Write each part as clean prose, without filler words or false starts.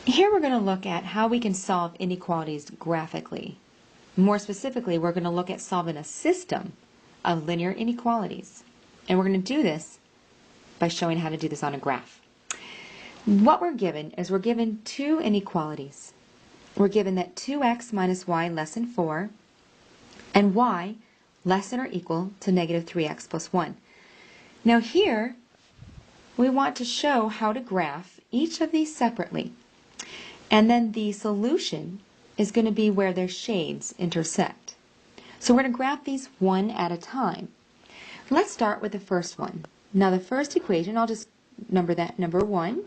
Here we're going to look at how we can solve inequalities graphically. More specifically, we're going to look at solving a system of linear inequalities. And we're going to do this by showing how to do this on a graph. What we're given is we're given two inequalities. We're given that 2x minus y less than 4 and y less than or equal to negative 3x plus 1. Now here, we want to show how to graph each of these separately. And then the solution is going to be where their shades intersect. So we're going to graph these one at a time. Let's start with the first one. Now the first equation, I'll just number that number 1,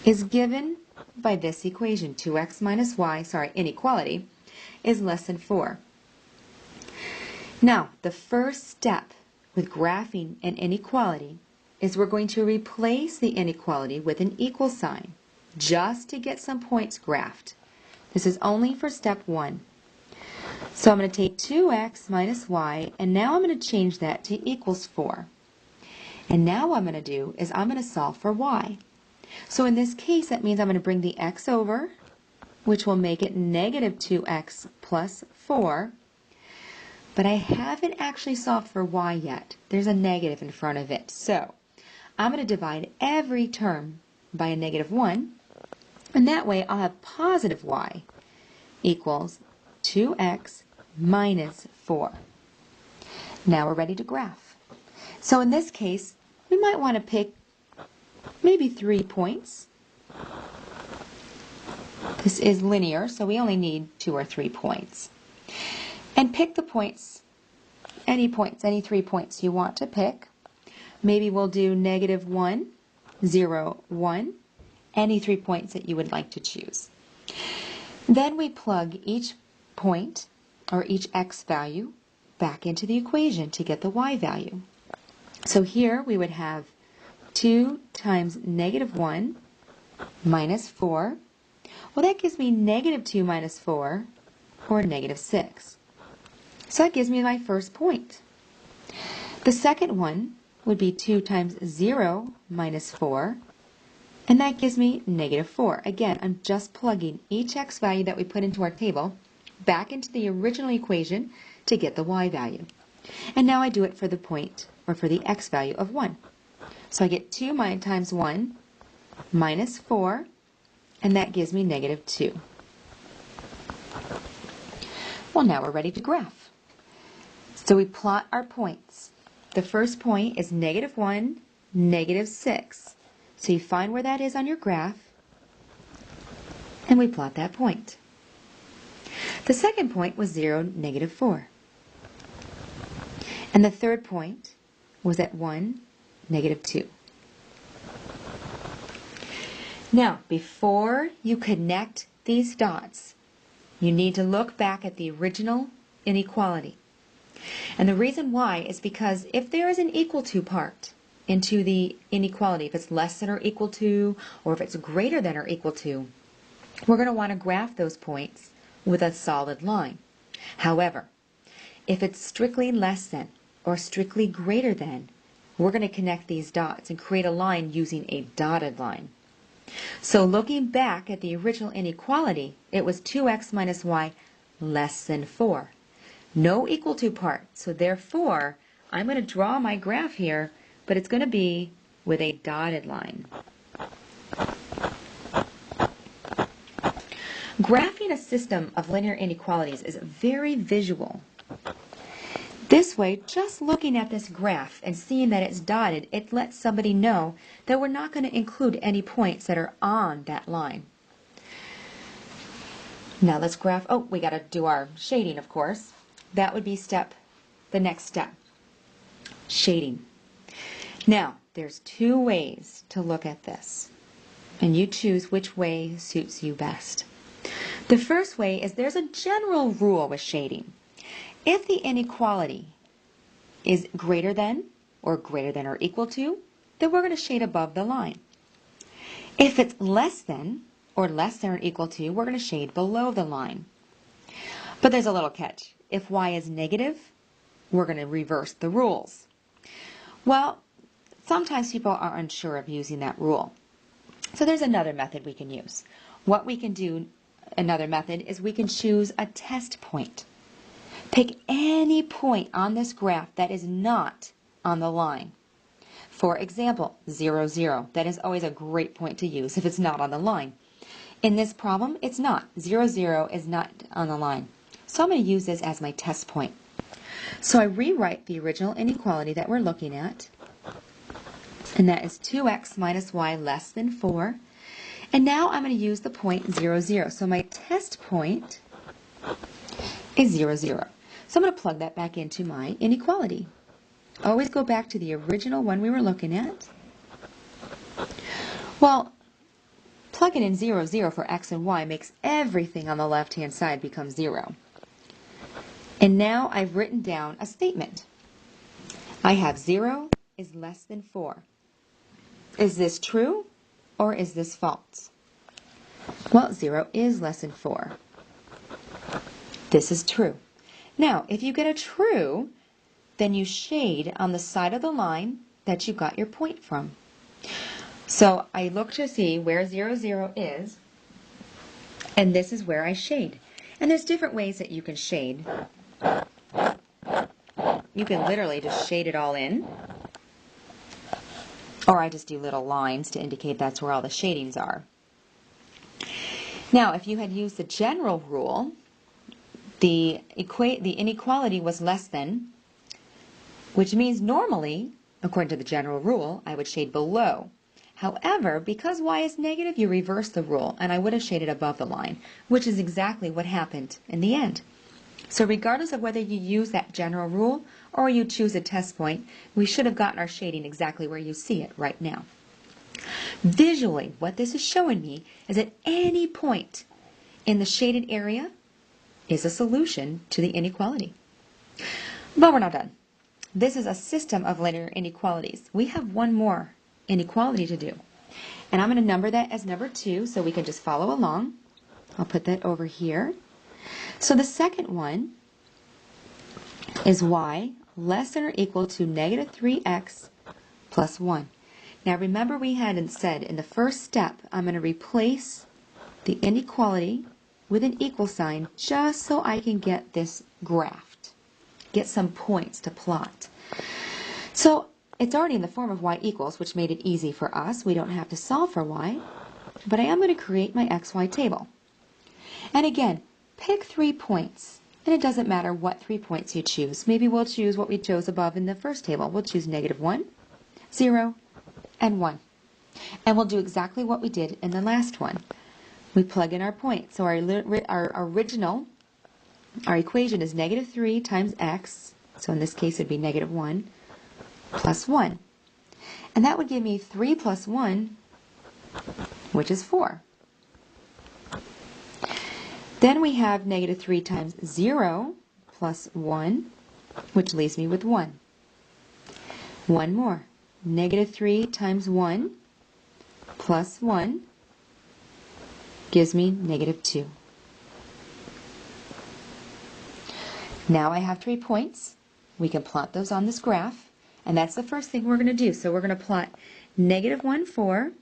is given by this equation. 2x minus y, inequality, is less than 4. Now, the first step with graphing an inequality is we're going to replace the inequality with an equal sign just to get some points graphed. This is only for step 1. So I'm going to take 2x minus y, and now I'm going to change that to equals 4. And now what I'm going to do is I'm going to solve for y. So in this case, that means I'm going to bring the x over, which will make it negative 2x plus 4. But I haven't actually solved for y yet. There's a negative in front of it. So I'm going to divide every term by a negative 1. And that way I'll have positive y equals 2x minus 4. Now we're ready to graph. So in this case, we might want to pick maybe 3 points. This is linear, so we only need 2 or 3 points. And pick the points, any 3 points you want to pick. Maybe we'll do negative 1, 0, 1, any 3 points that you would like to choose. Then we plug each point, or each x value, back into the equation to get the y value. So here we would have 2 times negative 1 minus 4. Well, that gives me negative 2 minus 4, or negative 6. So that gives me my first point. The second one would be 2 times 0 minus 4, and that gives me negative 4. Again, I'm just plugging each x value that we put into our table back into the original equation to get the y value. And now I do it for the point, or for the x value of 1. So I get 2 times 1 minus 4, and that gives me negative 2. Well, now we're ready to graph. So we plot our points. The first point is negative 1, negative 6. So you find where that is on your graph, and we plot that point. The second point was 0, negative 4. And the third point was at 1, negative 2. Now, before you connect these dots, you need to look back at the original inequality. And the reason why is because if there is an equal to part into the inequality, if it's less than or equal to, or if it's greater than or equal to, we're going to want to graph those points with a solid line. However, if it's strictly less than or strictly greater than, we're going to connect these dots and create a line using a dotted line. So looking back at the original inequality, it was 2x minus y less than 4. No equal to part, so therefore I'm going to draw my graph here, but it's going to be with a dotted line. Graphing a system of linear inequalities is very visual. This way, just looking at this graph and seeing that it's dotted, it lets somebody know that we're not going to include any points that are on that line. Now let's graph, we got to do our shading, of course. That would be the next step, shading. Now, there's 2 ways to look at this, and you choose which way suits you best. The first way is there's a general rule with shading. If the inequality is greater than or equal to, then we're going to shade above the line. If it's less than or equal to, we're going to shade below the line. But there's a little catch. If y is negative, we're going to reverse the rules. Well, sometimes people are unsure of using that rule. So there's another method we can use. What we can do, another method, is we can choose a test point. Pick any point on this graph that is not on the line. For example, 0, 0. That is always a great point to use if it's not on the line. In this problem, it's not. 0, 0 is not on the line. So I'm going to use this as my test point. So I rewrite the original inequality that we're looking at, and that is 2x minus y less than 4. And now I'm going to use the point 0, 0. So my test point is 0, 0. So I'm going to plug that back into my inequality. Always go back to the original one we were looking at. Well, plugging in 0, 0 for x and y makes everything on the left-hand side become 0. And now I've written down a statement. I have 0 is less than 4. Is this true or is this false? Well, 0 is less than 4. This is true. Now, if you get a true, then you shade on the side of the line that you got your point from. So I look to see where 0, 0 is, and this is where I shade. And there's different ways that you can shade. You can literally just shade it all in, or I just do little lines to indicate that's where all the shadings are. Now, if you had used the general rule, the inequality was less than, which means normally, according to the general rule, I would shade below. However, because y is negative, you reverse the rule, and I would have shaded above the line, which is exactly what happened in the end. So regardless of whether you use that general rule or you choose a test point, we should have gotten our shading exactly where you see it right now. Visually, what this is showing me is that any point in the shaded area is a solution to the inequality. But we're not done. This is a system of linear inequalities. We have one more inequality to do. And I'm going to number that as number 2 so we can just follow along. I'll put that over here. So the second one is y less than or equal to negative 3x plus 1. Now remember we had said in the first step I'm going to replace the inequality with an equal sign just so I can get this graphed, get some points to plot. So it's already in the form of y equals, which made it easy for us. We don't have to solve for y, but I am going to create my xy table. And again, pick 3 points, and it doesn't matter what 3 points you choose. Maybe we'll choose what we chose above in the first table. We'll choose negative 1, 0, and 1. And we'll do exactly what we did in the last one. We plug in our points. So our equation is negative 3 times x, so in this case it would be negative 1, plus 1. And that would give me 3 plus 1, which is 4. Then we have negative 3 times 0 plus 1, which leaves me with 1. One more. Negative 3 times 1 plus 1 gives me negative 2. Now I have 3 points. We can plot those on this graph, and that's the first thing we're going to do. So we're going to plot negative 1, 4,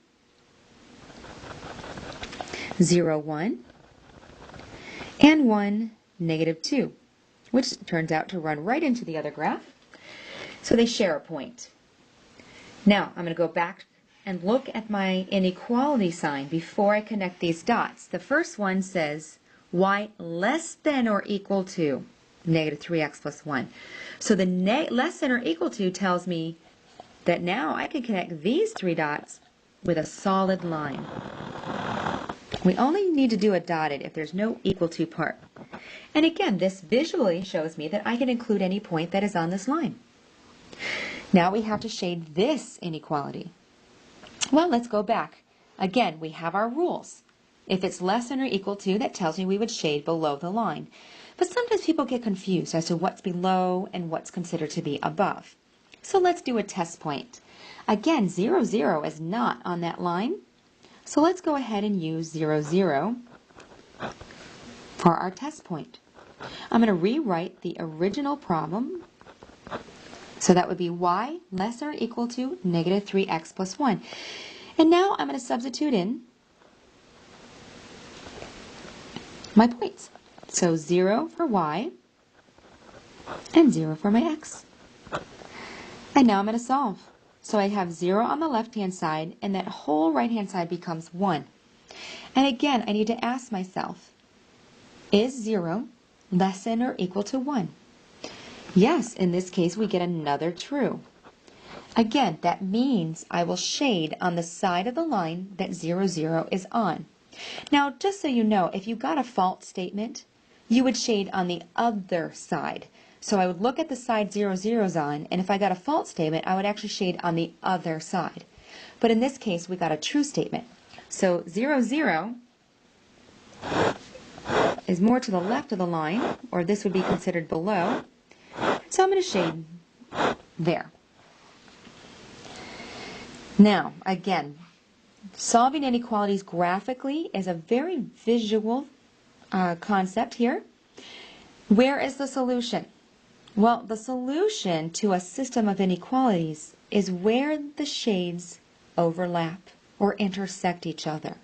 0, 1, and 1, negative 2, which turns out to run right into the other graph. So they share a point. Now I'm going to go back and look at my inequality sign before I connect these dots. The first one says y less than or equal to negative 3x plus 1. So the less than or equal to tells me that now I can connect these 3 dots with a solid line. We only need to do a dotted if there's no equal to part. And again, this visually shows me that I can include any point that is on this line. Now we have to shade this inequality. Well, let's go back. Again, we have our rules. If it's less than or equal to, that tells me we would shade below the line. But sometimes people get confused as to what's below and what's considered to be above. So let's do a test point. Again, 0, 0 is not on that line. So let's go ahead and use 0, 0 for our test point. I'm going to rewrite the original problem. So that would be y less than or equal to negative 3x plus 1. And now I'm going to substitute in my points. So 0 for y and 0 for my x. And now I'm going to solve. So I have 0 on the left-hand side, and that whole right-hand side becomes 1. And again, I need to ask myself, is 0 less than or equal to 1? Yes, in this case we get another true. Again, that means I will shade on the side of the line that 0, 0 is on. Now, just so you know, if you got a false statement, you would shade on the other side. So I would look at the side 0, 0 is on, and if I got a false statement, I would actually shade on the other side. But in this case, we got a true statement. So 0, 0 is more to the left of the line, or this would be considered below. So I'm going to shade there. Now, again, solving inequalities graphically is a very visual concept here. Where is the solution? Well, the solution to a system of inequalities is where the shades overlap or intersect each other.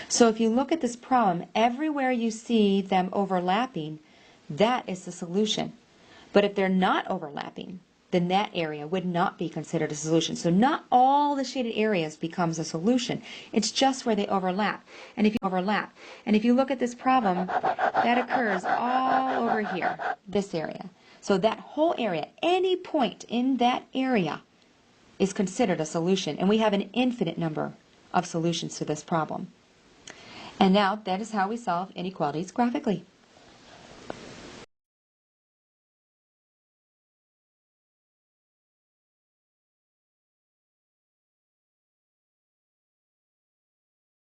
So if you look at this problem, everywhere you see them overlapping, that is the solution. But if they're not overlapping, then that area would not be considered a solution. So not all the shaded areas becomes a solution. It's just where they overlap. And if you look at this problem, that occurs all over here, this area. So that whole area, any point in that area is considered a solution. And we have an infinite number of solutions to this problem. And now that is how we solve inequalities graphically.